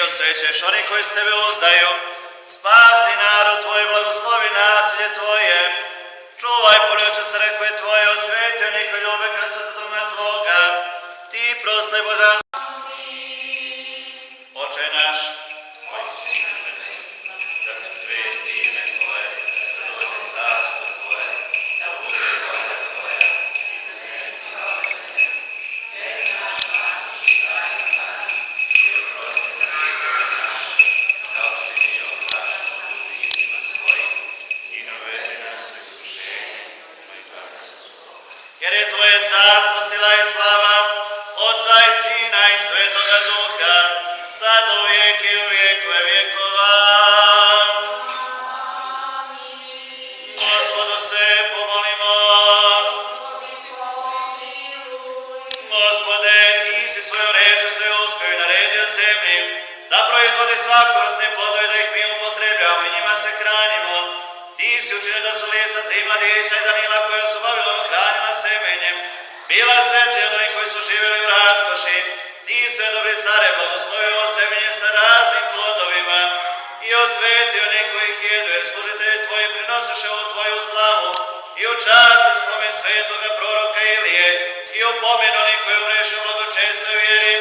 osvećuješ oni koji s tebe uzdaju. Spasi narod tvoj, blagoslovi nasilje tvoje. Čuvaj poljoću crkve tvoje, osveti oni koji ljube krasatu doma tvoga. Ti prostaj božanstvo. Oče naš, koji si na nebesima, da se sveti ime tvoje, da dođe carstvo tvoje, da bude volja tvoja, i na nebu kao i na nebu. Hljeb naš nasutni daj nam danas, i oprosti nam grijehove naše, kao što i mi opraštamo dužnicima svojim, i ne uvedi nas u iskušenje, no izbavi nas od zla. Jer je tvoje carstvo, sila i slava, Otca i Sina i Svetoga Duha, sad uvijek i u vijekove vjekova. Gospodu se pomolimo. Gospode, ti si svoju reč sve uspio i naredio zemlji, da proizvodi svaku vrstne plodove, da ih mi upotrebljamo i njima se hranimo. Ti si učinio da su lica 3 mladića i Danila koja su Babilonu hranila semenjem, bila svetlija od onih koji su živjeli u raskoši. Ti sve dobri care, blagoslovi ovo semenje sa raznim plodovima i osveti one koji ih jedu, jer služitelji tvoji prinosiše ovu tvoju slavu i u čast i spomen svetoga proroka Ilije i u pomen onih koji umreše u blagočestnoj vjeri,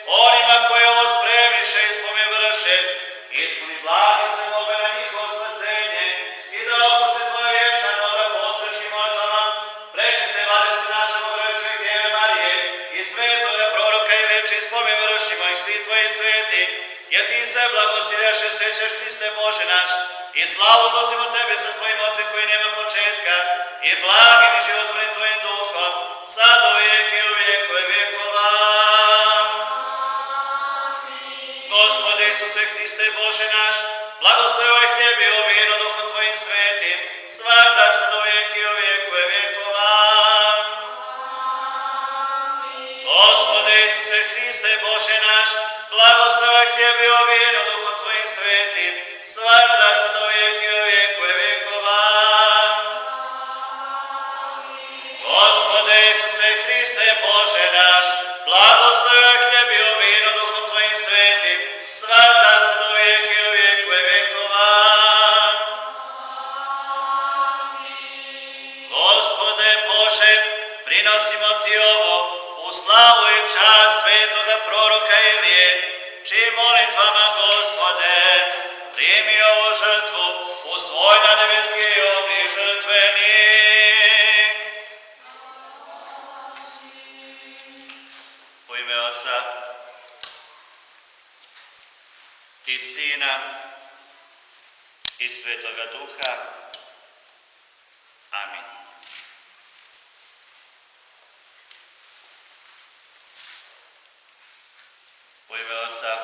onima koji ovo spremiše i spomen vrše, ispuni blagi se molbe na njihovo spasenje i da oko se tvoja vječna dobra posvećim molitvama prečiste vladice naše Bogorodice i Djeve Marije i svetoga proroka Ilije, čiji spomen vršimo i svi tvoji sveti, jer ti se blagosiljaš i svećaš Hriste Bože naš i slavu nosimo tebi sa tvojim Ocem koji nema početka i blagim i životvornim tvojim duhom, sad u vijek i u vijekove vjekova. Gospode Isuse Hriste Bože naš, blagoslovi ovaj hljeb i ovo vino duhom tvojim svetim, svakda sad u vijek i u vijekove vjekova. Gospode Isuse Hriste Bože naš, blagoslovi ovaj hljeb i ovo vino duhom tvojim svetim, svakda sad u vijek i u vijekove vjekova. Gospode Isuse Hriste Bože naš, blagoslovi ovaj hljeb i ovo vino duhom tvojim svetim, svakda sad u vijek i u vijekove vjekova. Gospode Bože, prinosimo ti ovo u slavu i čast svetoga proroka Ilije, čijim molitvama, Gospode, primi ovu žrtvu u svoj na nebeski i ognji žrtvenik. U ime Otca i Sina i Svetoga Duha. Amin. U ime Otca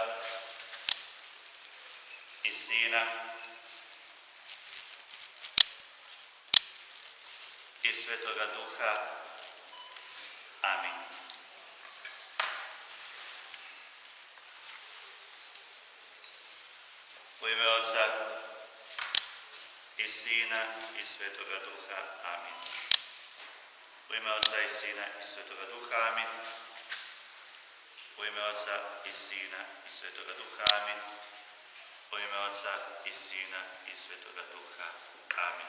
i Sina i Svetoga Duha. Amin. U ime Otca i Sina i Svetoga Duha. Amin. U ime Otca i Sina i Svetoga Duha. Amin. U ime Otca i Sina i Svetoga Duha. Amin. U ime Otca i Sina i Svetoga Duha. Amin.